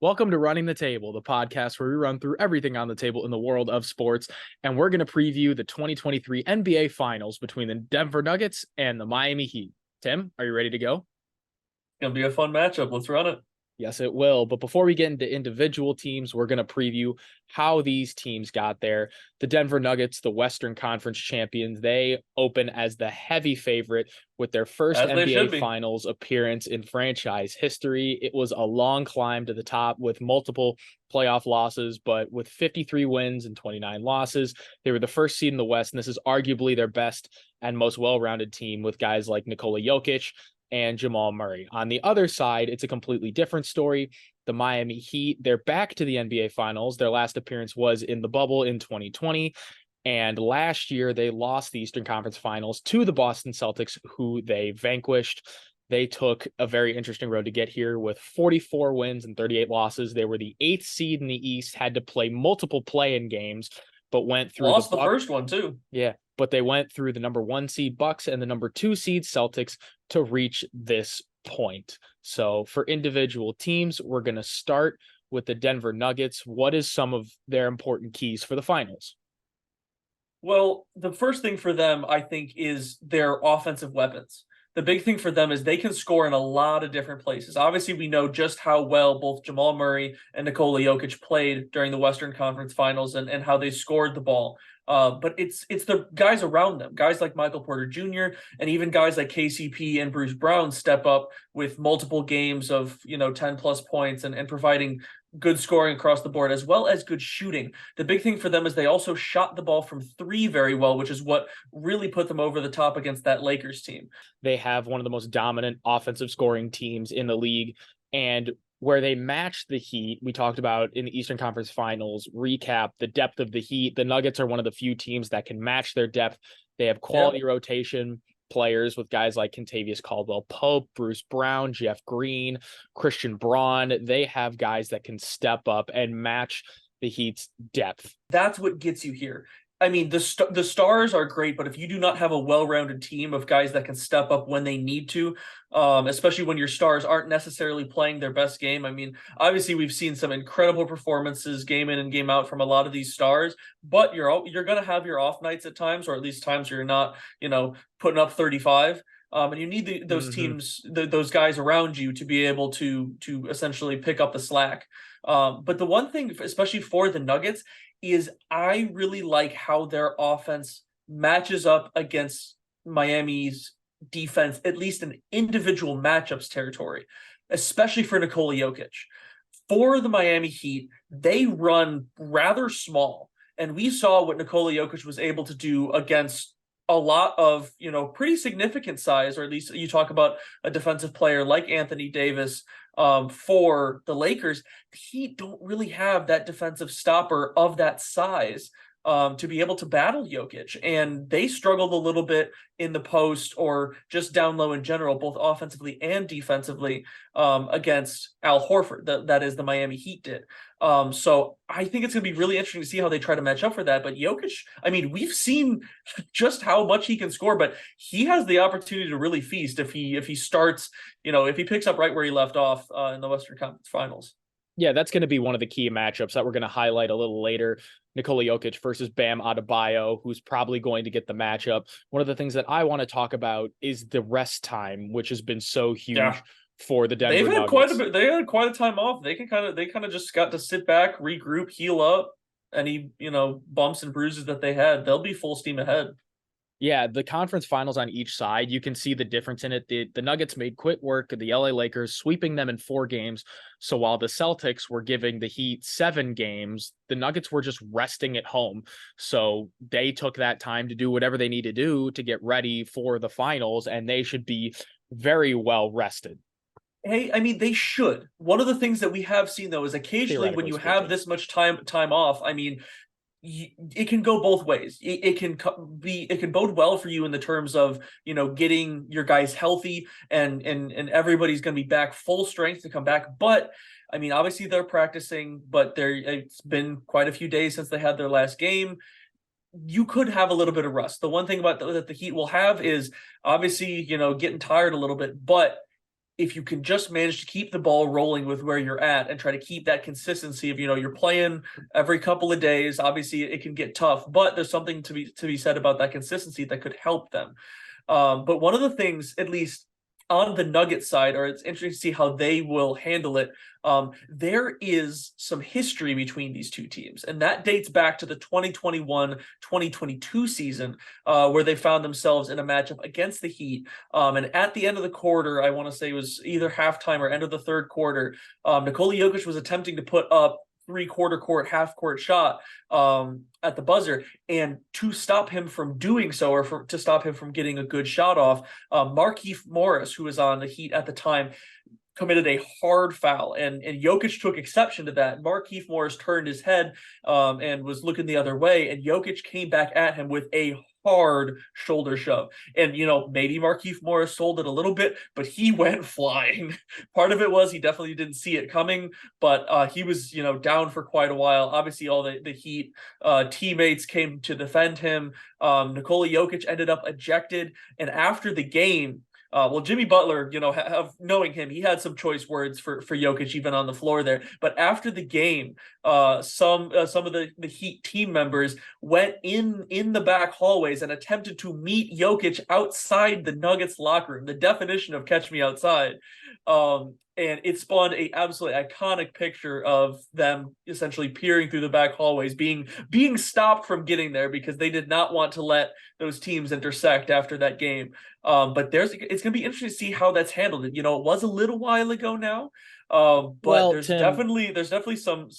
Welcome to Running the Table, the podcast where we run through everything on the table in the world of sports. And we're going to preview the 2023 NBA Finals between the Denver Nuggets and the Miami Heat. Tim, are you ready to go? Gonna be a fun matchup. Let's run it. Yes, it will. But before we get into individual teams, we're going to preview how these teams got there. The Denver Nuggets, the Western Conference champions, they open as the heavy favorite with their first As they should NBA be. Finals appearance in franchise history. It was a long climb to the top with multiple playoff losses, but with 53 wins and 29 losses, they were the first seed in the West, and this is arguably their best and most well-rounded team with guys like Nikola Jokic and Jamal Murray. On the other side, it's a completely different story. The Miami Heat, they're back to the NBA Finals. Their last appearance was in the bubble in 2020. And last year, they lost the Eastern Conference Finals to the Boston Celtics, who they vanquished. They took a very interesting road to get here with 44 wins and 38 losses. They were the 8th seed in the East, had to play multiple play-in games, but went through Lost the first one too. Yeah, but they went through the number 1 seed Bucks and the number 2 seed Celtics to reach this point. So for individual teams, we're going to start with the Denver Nuggets. What is some of their important keys for the finals? Well, the first thing for them, I think, is their offensive weapons. The big thing for them is they can score in a lot of different places. Obviously, we know just how well both Jamal Murray and Nikola Jokic played during the Western Conference Finals and how they scored the ball. But it's the guys around them, guys like Michael Porter Jr. and even guys like KCP and Bruce Brown step up with multiple games of 10 plus points and providing good scoring across the board, as well as good shooting. The big thing for them is they also shot the ball from three very well, which is what really put them over the top against that Lakers team. They have one of the most dominant offensive scoring teams in the league. And where they match the Heat, we talked about in the Eastern Conference Finals recap, the depth of the Heat. The Nuggets are one of the few teams that can match their depth. They have quality rotation players with guys like Kentavious Caldwell-Pope, Bruce Brown, Jeff Green, Christian Braun. They have guys that can step up and match the Heat's depth. That's what gets you here. I mean, the stars are great, but if you do not have a well-rounded team of guys that can step up when they need to, especially when your stars aren't necessarily playing their best game. I mean, obviously we've seen some incredible performances game in and game out from a lot of these stars, but you're going to have your off nights at times, or at least times where you're not, putting up 35. And you need those teams, those guys around you to be able to essentially pick up the slack. But the one thing, especially for the Nuggets, is I really like how their offense matches up against Miami's defense, at least in individual matchups territory, especially for Nikola Jokic. For the Miami Heat, they run rather small, and we saw what Nikola Jokic was able to do against a lot of, pretty significant size, or at least you talk about a defensive player like Anthony Davis. For the Lakers, the Heat don't really have that defensive stopper of that size to be able to battle Jokic. And they struggled a little bit in the post or just down low in general, both offensively and defensively, against Al Horford. That is the Miami Heat did. So I think it's going to be really interesting to see how they try to match up for that. But Jokic, I mean, we've seen just how much he can score, but he has the opportunity to really feast if he starts, if he picks up right where he left off in the Western Conference Finals. Yeah, that's going to be one of the key matchups that we're going to highlight a little later. Nikola Jokic versus Bam Adebayo, who's probably going to get the matchup. One of the things that I want to talk about is the rest time, which has been so huge for the Denver Nuggets. They had quite a time off. They kind of just got to sit back, regroup, heal up. Any bumps and bruises that they had, they'll be full steam ahead. Yeah, the conference finals on each side, you can see the difference in it. The Nuggets made quick work of the LA Lakers, sweeping them in 4 games. So while the Celtics were giving the Heat 7 games, the Nuggets were just resting at home. So they took that time to do whatever they need to do to get ready for the finals, and they should be very well rested. Hey, I mean, they should. One of the things that we have seen, though, is occasionally when you have this much time off, I mean, it can go both ways. It can bode well for you in the terms of getting your guys healthy and everybody's going to be back full strength to come back. But I mean, obviously they're practicing, but it's been quite a few days since they had their last game. You could have a little bit of rust. The one thing about that the Heat will have is obviously getting tired a little bit, but if you can just manage to keep the ball rolling with where you're at and try to keep that consistency of, you're playing every couple of days, obviously it can get tough, but there's something to be said about that consistency that could help them. But one of the things, at least on the Nuggets side, or it's interesting to see how they will handle it. There is some history between these two teams, and that dates back to the 2021-2022 season, where they found themselves in a matchup against the Heat. And at the end of the quarter, I want to say it was either halftime or end of the third quarter, Nikola Jokic was attempting to put up three-quarter court, half-court shot at the buzzer, and to stop him from doing so, or to stop him from getting a good shot off, Markieff Morris, who was on the Heat at the time, committed a hard foul, and Jokic took exception to that. Markieff Morris turned his head and was looking the other way, and Jokic came back at him with a hard shoulder shove. And, maybe Markieff Morris sold it a little bit, but he went flying. Part of it was he definitely didn't see it coming, but he was, down for quite a while. Obviously, all the Heat teammates came to defend him. Nikola Jokic ended up ejected, and after the game, Jimmy Butler, knowing him, he had some choice words for Jokic even on the floor there. But after the game, some of the Heat team members went in the back hallways and attempted to meet Jokic outside the Nuggets locker room. The definition of "catch me outside." And it spawned a absolutely iconic picture of them essentially peering through the back hallways, being stopped from getting there because they did not want to let those teams intersect after that game. But it's going to be interesting to see how that's handled. It was a little while ago now, but there's definitely some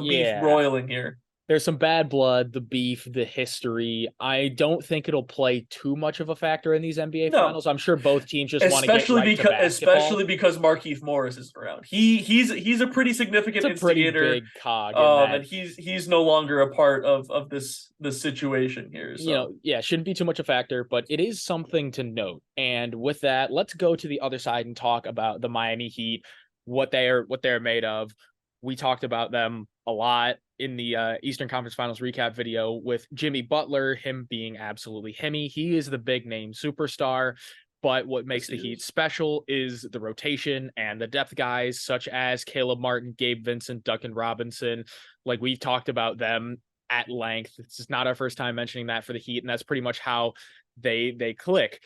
beef roiling here. There's some bad blood, the beef, the history. I don't think it'll play too much of a factor in these NBA finals. I'm sure both teams just want to get right to basketball. Especially because Markieff Morris isn't around. He's a pretty significant instigator. Pretty big cog in that. And he's no longer a part of this situation here. So. Shouldn't be too much a factor, but it is something to note. And with that, let's go to the other side and talk about the Miami Heat, what they're made of. We talked about them a lot in the Eastern Conference Finals recap video with Jimmy Butler, him being absolutely himmy. He is the big name superstar, but what makes the Heat special is the rotation and the depth guys such as Caleb Martin, Gabe Vincent, Duncan Robinson. Like, we've talked about them at length. It's just not our first time mentioning that for the Heat, and that's pretty much how they click.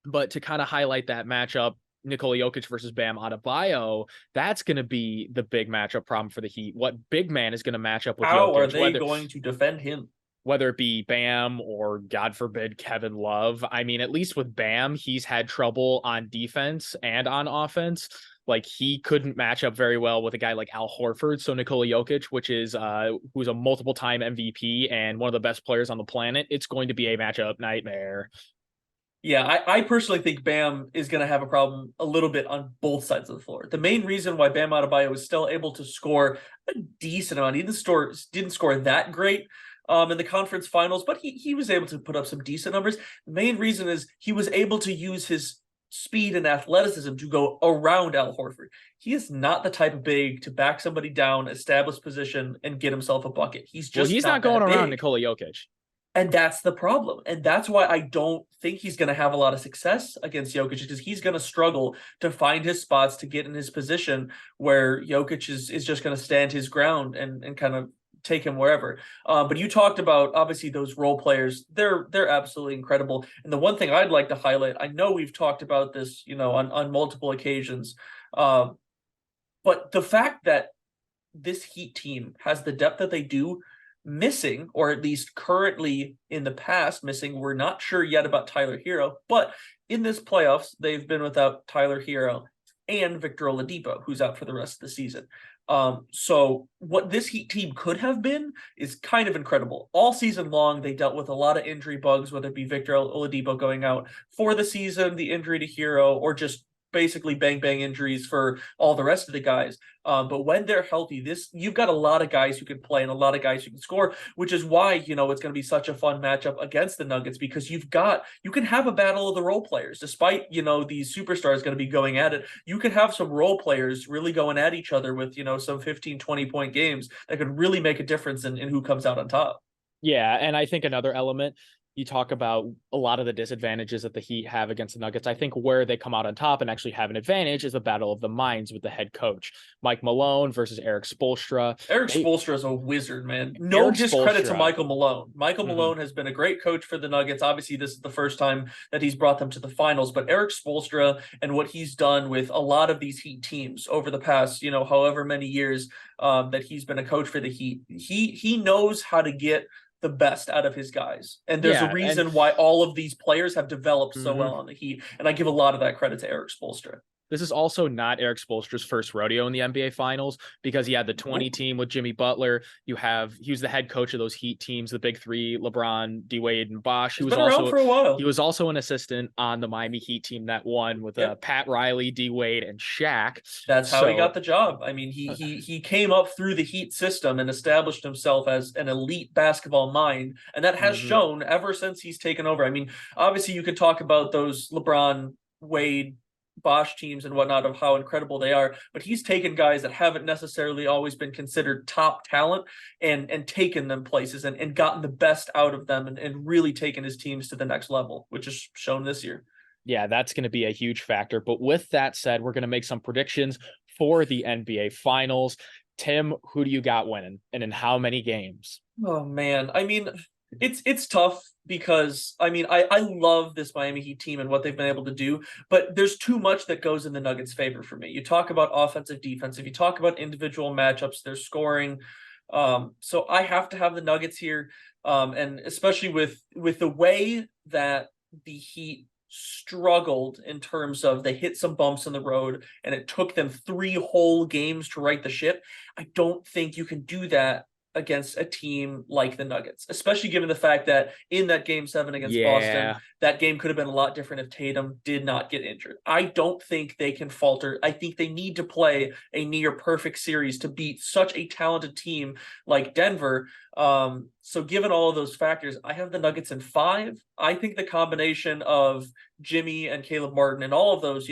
But to kind of highlight that matchup, Nikola Jokic versus Bam Adebayo, that's going to be the big matchup problem for the Heat. What big man is going to match up with Jokic? How are they going to defend him? Whether it be Bam or, God forbid, Kevin Love. I mean, at least with Bam, he's had trouble on defense and on offense. Like, he couldn't match up very well with a guy like Al Horford. So Nikola Jokic, who's a multiple-time MVP and one of the best players on the planet, it's going to be a matchup nightmare. Yeah, I personally think Bam is going to have a problem a little bit on both sides of the floor. The main reason why Bam Adebayo was still able to score a decent amount, he didn't score that great in the conference finals, but he was able to put up some decent numbers. The main reason is he was able to use his speed and athleticism to go around Al Horford. He is not the type of big to back somebody down, establish position, and get himself a bucket. He's not going around Nikola Jokic. And that's the problem. And that's why I don't think he's going to have a lot of success against Jokic, because he's going to struggle to find his spots to get in his position where Jokic is just going to stand his ground and kind of take him wherever. But you talked about, obviously, those role players. They're absolutely incredible. And the one thing I'd like to highlight, I know we've talked about this, on multiple occasions, but the fact that this Heat team has the depth that they do, missing, or at least currently in the past missing, we're not sure yet about Tyler Herro, but in this playoffs, they've been without Tyler Herro and Victor Oladipo, who's out for the rest of the season. So what this Heat team could have been is kind of incredible. All season long, they dealt with a lot of injury bugs, whether it be Victor Oladipo going out for the season, the injury to Herro, or just basically bang injuries for all the rest of the guys. But when they're healthy, you've got a lot of guys who can play and a lot of guys who can score, which is why, it's going to be such a fun matchup against the Nuggets, because you can have a battle of the role players. Despite, these superstars going to be going at it, you could have some role players really going at each other with, some 15, 20-point games that could really make a difference in who comes out on top. Yeah, and I think another element, you talk about a lot of the disadvantages that the Heat have against the Nuggets. I think where they come out on top and actually have an advantage is the battle of the minds with the head coach, Mike Malone versus Eric Spoelstra. Eric Spoelstra is a wizard, man. No Eric discredit to Spoelstra. Michael Malone. Michael Mhm. Malone has been a great coach for the Nuggets. Obviously, this is the first time that he's brought them to the finals, but Eric Spoelstra and what he's done with a lot of these Heat teams over the past, however many years that he's been a coach for the Heat, he knows how to get the best out of his guys. And there's a Yeah, and reason why all of these players have developed so well mhm. on the Heat. And I give a lot of that credit to Eric Spoelstra. This is also not Eric Spoelstra's first rodeo in the NBA Finals, because he had the 20 team with Jimmy Butler. He was the head coach of those Heat teams, the big three: LeBron, D Wade, and Bosh. He's been around for a while. He was also an assistant on the Miami Heat team that won with Pat Riley, D Wade, and Shaq. That's how he got the job. I mean, he came up through the Heat system and established himself as an elite basketball mind, and that has shown ever since he's taken over. I mean, obviously you could talk about those LeBron, Wade, Bosh teams and whatnot of how incredible they are, but he's taken guys that haven't necessarily always been considered top talent and taken them places and gotten the best out of them and really taken his teams to the next level, which is shown this year. Yeah, that's going to be a huge factor. But with that said, we're going to make some predictions for the NBA Finals. Tim, who do you got winning, and in how many games? Oh man, I mean, it's tough because I love this Miami Heat team and what they've been able to do, but there's too much that goes in the Nuggets' favor for me. You talk about offensive, defensive, you talk about individual matchups, their scoring. So I have to have the Nuggets here, and especially with the way that the Heat struggled in terms of they hit some bumps in the road and it took them 3 whole games to right the ship. I don't think you can do that against a team like the Nuggets, especially given the fact that in that game 7 against Boston, that game could have been a lot different if Tatum did not get injured. I don't think they can falter. I think they need to play a near perfect series to beat such a talented team like Denver. So given all of those factors, I have the Nuggets in 5. I think the combination of Jimmy and Caleb Martin and all of those,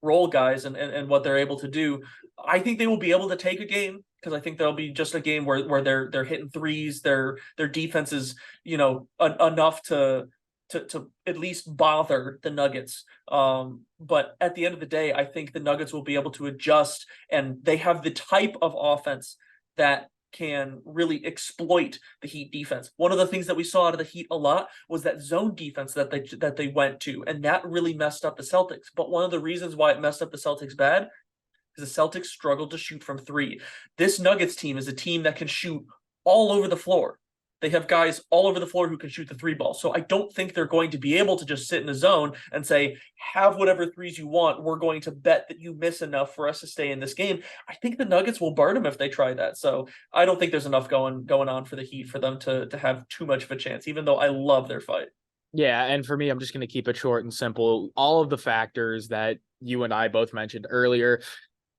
role guys and what they're able to do, I think they will be able to take a game, because I think there'll be just a game where they're hitting threes, their defense is, enough to at least bother the Nuggets. But at the end of the day, I think the Nuggets will be able to adjust, and they have the type of offense that can really exploit the Heat defense. One of the things that we saw out of the Heat a lot was that zone defense that they went to, and that really messed up the Celtics. But one of the reasons why it messed up the Celtics bad is the Celtics struggled to shoot from 3. This Nuggets team is a team that can shoot all over the floor. They have guys all over the floor who can shoot the 3 ball. So I don't think they're going to be able to just sit in a zone and say, have whatever threes you want. We're going to bet that you miss enough for us to stay in this game. I think the Nuggets will burn them if they try that. So I don't think there's enough going on for the Heat for them to have too much of a chance, even though I love their fight. Yeah, and for me, I'm just going to keep it short and simple. All of the factors that you and I both mentioned earlier,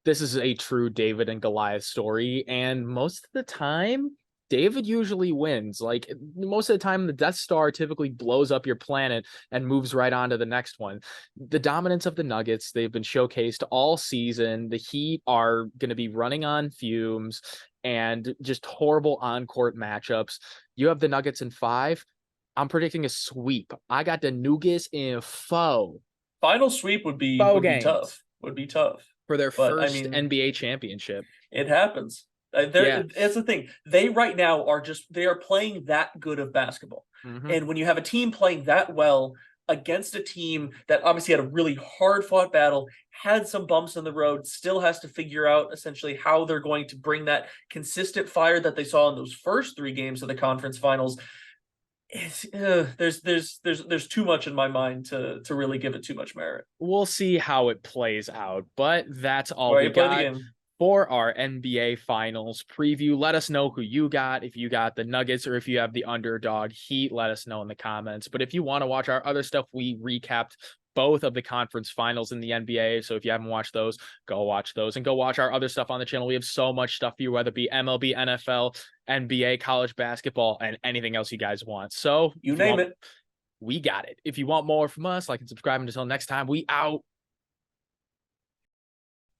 this is a true David and Goliath story, and most of the time, David usually wins. Like, most of the time, the Death Star typically blows up your planet and moves right on to the next one. The dominance of the Nuggets, they've been showcased all season. The Heat are going to be running on fumes and just horrible on-court matchups. You have the Nuggets in 5. I'm predicting a sweep. I got the Nuggets in 4. Final sweep would be tough. Would be tough for their first NBA championship. It happens. That's the thing. They right now they are playing that good of basketball. And when you have a team playing that well against a team that obviously had a really hard fought battle, had some bumps in the road, still has to figure out essentially how they're going to bring that consistent fire that they saw in those first 3 games of the conference finals. There's too much in my mind to really give it too much merit. We'll see how it plays out, but that's all we got for our NBA Finals preview. Let us know who you got. If you got the Nuggets or if you have the underdog Heat, let us know in the comments. But if you want to watch our other stuff, we recapped both of the conference finals in the NBA. So if you haven't watched those, go watch those and go watch our other stuff on the channel. We have so much stuff for you, whether it be MLB, NFL, NBA, college basketball, and anything else you guys want. So you name it, we got it. If you want more from us, like and subscribe. Until next time, we out.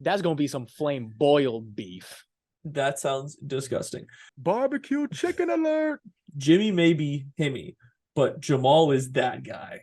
That's going to be some flame boiled beef. That sounds disgusting. Barbecue chicken alert. Jimmy may be Himmy, but Jamal is that guy.